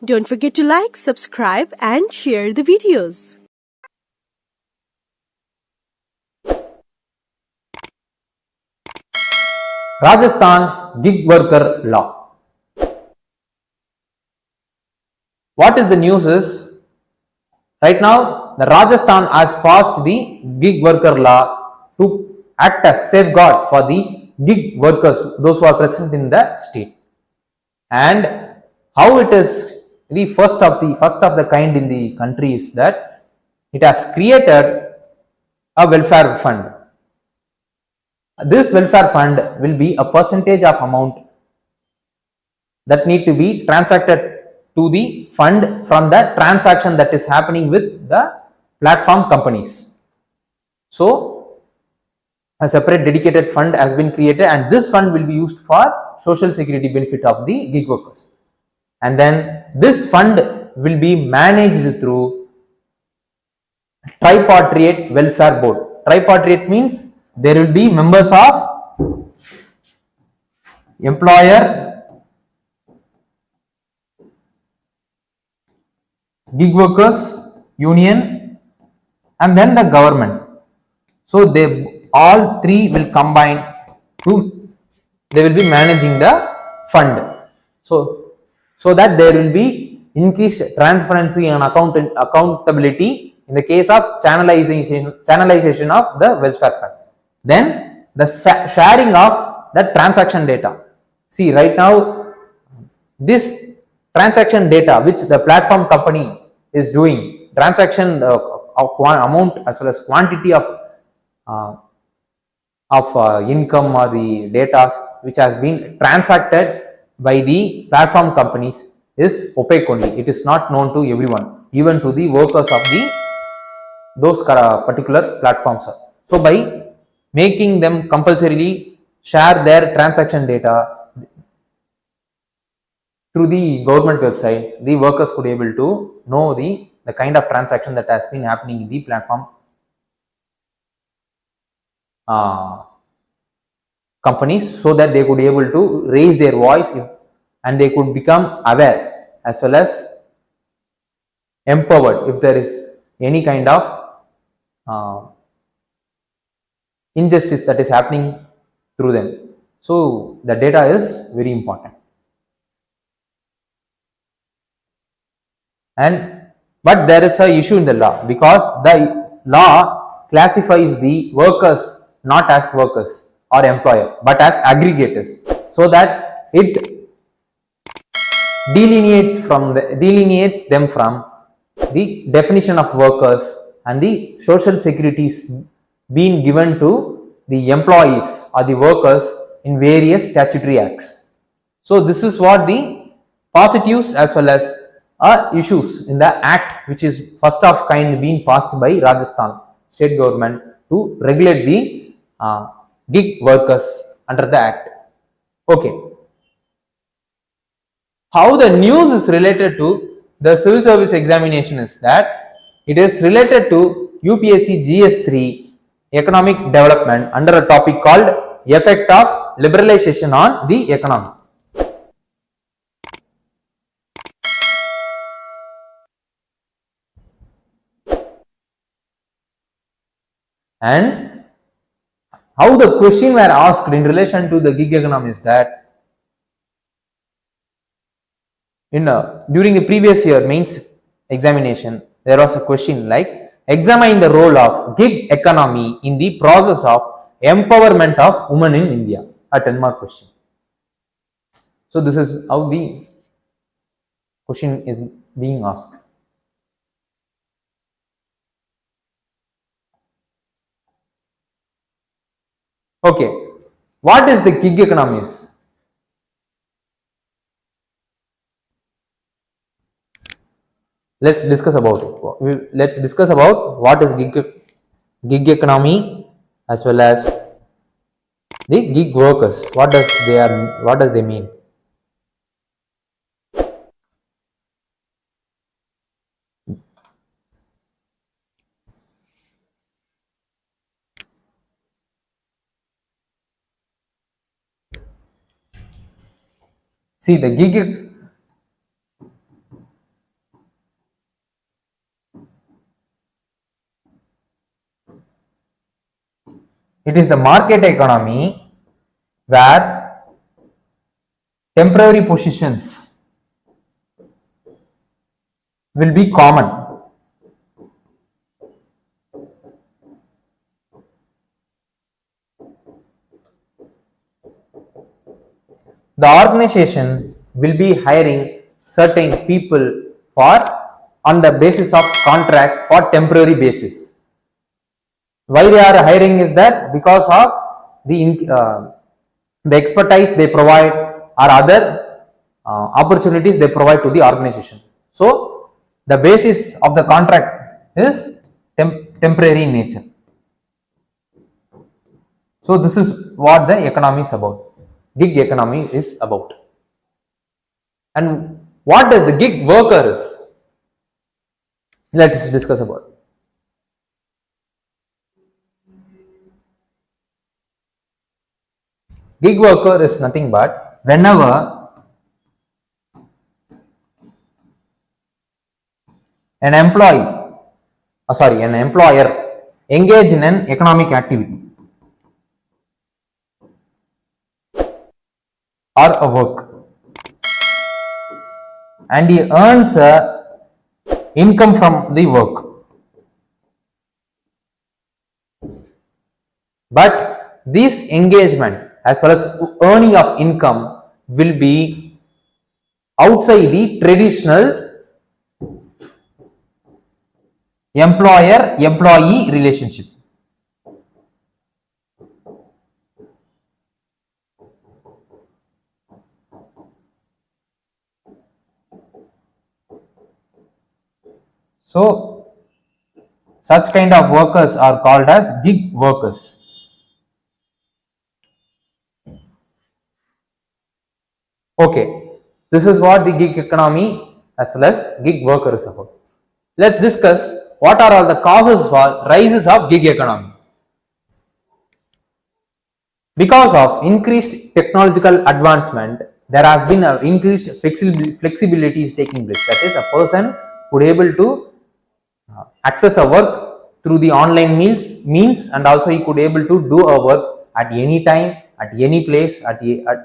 Don't forget to like, subscribe and share the videos. Rajasthan GIG Worker Law. What is the news is, right now the Rajasthan has passed the GIG Worker Law to act as safeguard for the GIG workers, those who are present in the state. And how it is the first of the kind in the country is that it has created a welfare fund. This welfare fund will be a percentage of amount that need to be transacted to the fund from the transaction that is happening with the platform companies. So a separate dedicated fund has been created, and this fund will be used for social security benefit of the gig workers. And then this fund will be managed through tripartite welfare board. Tripartite means there will be members of employer, gig workers union, and then the government. So they all three will combine to, they will be managing the fund. So that there will be increased transparency and accountability in the case of channelization of the welfare fund. Then the sharing of the transaction data. See, right now this transaction data which the platform company is doing, transaction amount as well as quantity of income or the data which has been transacted by the platform companies is opaque only. It is not known to everyone, even to the workers of those particular platforms. So by making them compulsorily share their transaction data through the government website, the workers could be able to know the kind of transaction that has been happening in the platform companies, so that they could be able to raise their voice and they could become aware as well as empowered if there is any kind of injustice that is happening through them. So the data is very important. But there is a issue in the law, because the law classifies the workers not as workers or employer but as aggregators, so that it delineates them from the definition of workers and the social securities being given to the employees or the workers in various statutory acts. So this is what the positives as well as issues in the act, which is first of kind being passed by Rajasthan state government to regulate the gig workers under the act. Okay. How the news is related to the civil service examination is that it is related to UPSC GS3 economic development under a topic called effect of liberalization on the economy. And how the question were asked in relation to the gig economy is that during the previous year mains examination, there was a question like, examine the role of gig economy in the process of empowerment of women in India, a 10-mark question. So this is how the question is being asked. Okay, what is the gig economy is? Let's discuss about it. Let's discuss about what is gig economy as well as the gig workers. What does they mean? See, the gig It is the market economy where temporary positions will be common. The organization will be hiring certain people for on the basis of contract for temporary basis. Why they are hiring is that because of the expertise they provide or other opportunities they provide to the organization. So the basis of the contract is temporary in nature. So this is what the economy is about. Gig economy is about. And what does the gig worker is? Let's discuss about it. Gig worker is nothing but whenever an employer engage in an economic activity or a work and he earns income from the work, but this engagement as well as earning of income will be outside the traditional employer-employee relationship. So such kind of workers are called as gig workers. Okay, this is what the gig economy as well as gig worker is about. Let's discuss what are all the causes for rises of gig economy. Because of increased technological advancement, there has been an increased flexibility is taking place. That is, a person would able to access a work through the online means, and also he could able to do a work at any time, at any place,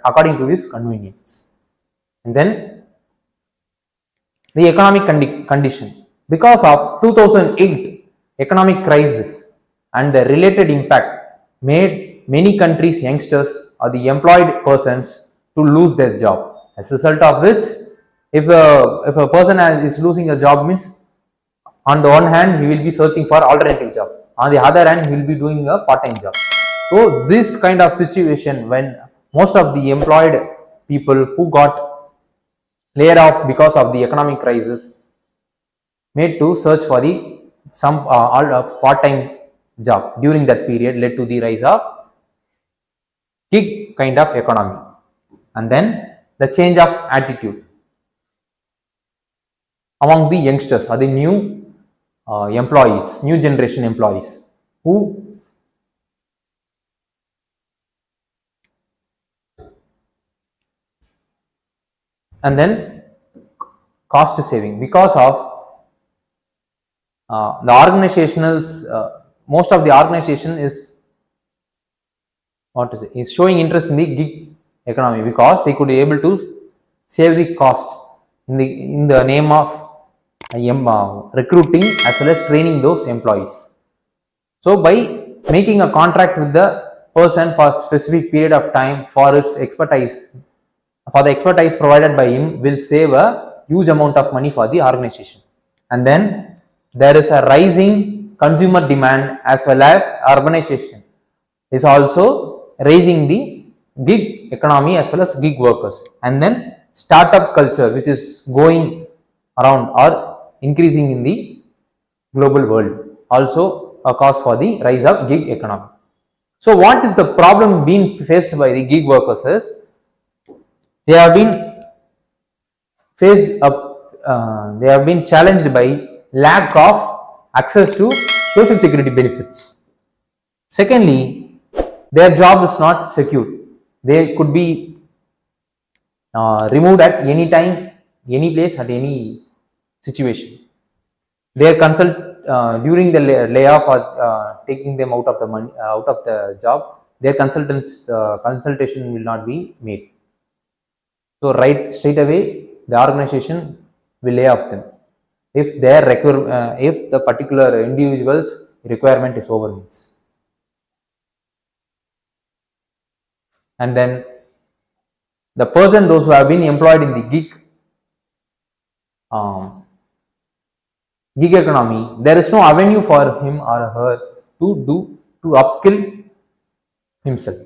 according to his convenience. And then the economic condition, because of 2008 economic crisis and the related impact made many countries youngsters or the employed persons to lose their job. As a result of which, if a person is losing a job, means on the one hand he will be searching for alternative job, on the other hand he will be doing a part-time job. So this kind of situation, when most of the employed people who got laid off because of the economic crisis made to search for the some part-time job during that period, led to the rise of gig kind of economy. And then the change of attitude among the youngsters or the new employees, new generation employees, who and then cost saving, because of the organizationals, most of the organization is showing interest in the gig economy because they could be able to save the cost in the name of recruiting as well as training those employees. So by making a contract with the person for a specific period of time for its expertise, for the expertise provided by him, will save a huge amount of money for the organization. And then there is a rising consumer demand as well as urbanization is also raising the gig economy as well as gig workers. And then startup culture, which is going around or increasing in the global world, also a cause for the rise of gig economy. So what is the problem being faced by the gig workers is they have been faced up, they have been challenged by lack of access to social security benefits. Secondly, their job is not secure. They could be removed at any time, any place, at any situation. Their during the layoff or taking them out of the money, out of the job, their consultation will not be made. So right straight away the organization will lay off them if their if the particular individual's requirement is over means. And then the person, those who have been employed in the gig economy, there is no avenue for him or her to upskill himself.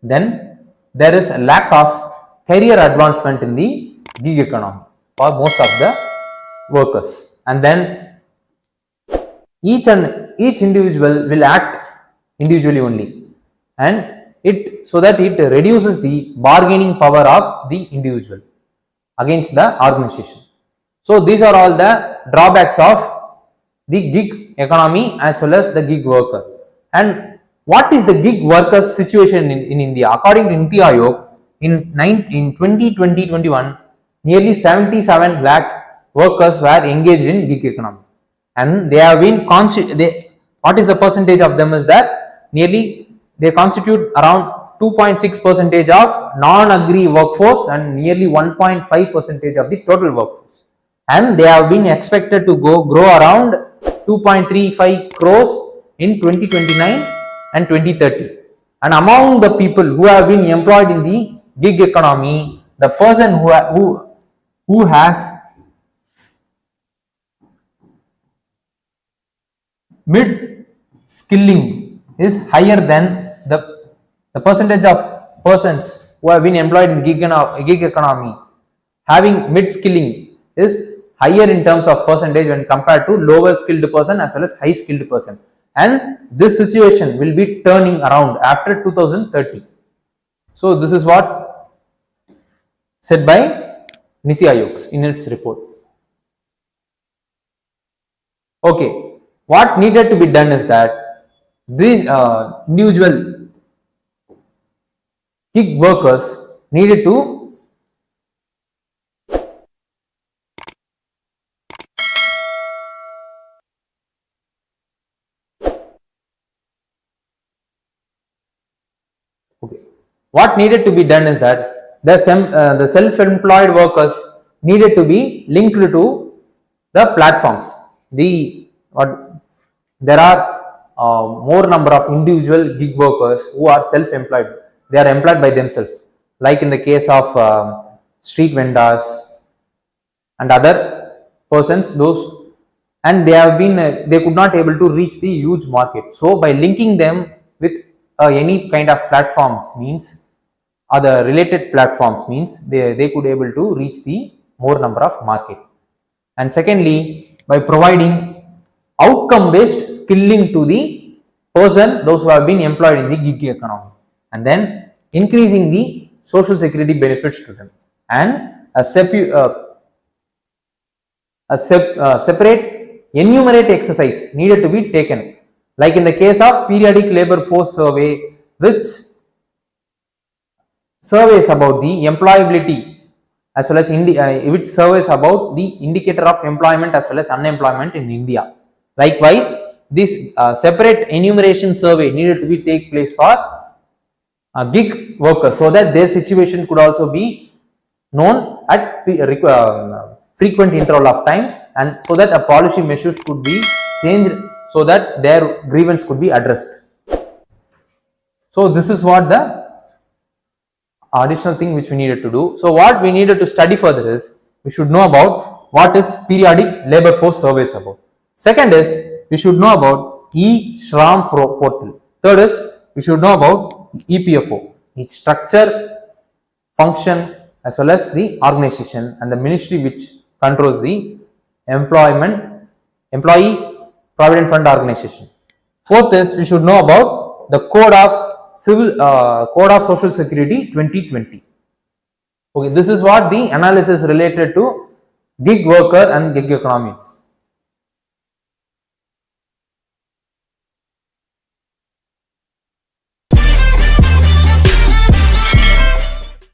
Then there is a lack of career advancement in the gig economy for most of the workers. And then each individual will act individually only, and so that it reduces the bargaining power of the individual against the organization. So these are all the drawbacks of the gig economy as well as the gig worker. And what is the gig workers situation in India? According to Niti Aayog, in 2020-21, nearly 77 lakh workers were engaged in gig economy, and they have been what is the percentage of them is that nearly they constitute around 2.6% of non-agri workforce and nearly 1.5% of the total workforce, and they have been expected to grow around 2.35 crores in 2029 and 2030. And among the people who have been employed in the gig economy, the person who has mid skilling is higher than the percentage of persons who have been employed in the gig economy having mid skilling is higher in terms of percentage when compared to lower skilled person as well as high skilled person. And this situation will be turning around after 2030. So this is what said by Niti Aayog in its report. Okay, what needed to be done is that these individual gig workers needed to what needed to be done is that the self-employed workers needed to be linked to the platforms. There are more number of individual gig workers who are self-employed. They are employed by themselves, like in the case of street vendors and other persons, and they could not able to reach the huge market. So by linking them with any kind of platforms means, or the related platforms means, they could able to reach the more number of market. And secondly, by providing outcome based skilling to the person, those who have been employed in the gig economy, and then increasing the social security benefits to them, and a separate enumerate exercise needed to be taken, like in the case of periodic labor force survey, which surveys about the employability as well as which surveys about the indicator of employment as well as unemployment in India. Likewise, this separate enumeration survey needed to be take place for gig workers, so that their situation could also be known at frequent interval of time, and so that a policy measures could be changed so that their grievance could be addressed. So this is what the additional thing which we needed to do. So what we needed to study further is, we should know about what is periodic labor force surveys about. Second is, we should know about e-Shram portal. Third is, we should know about EPFO, its structure, function as well as the organization and the ministry which controls the employee provident fund organization. Fourth is, we should know about the code of social security 2020. Okay, this is what the analysis related to gig worker and gig economies.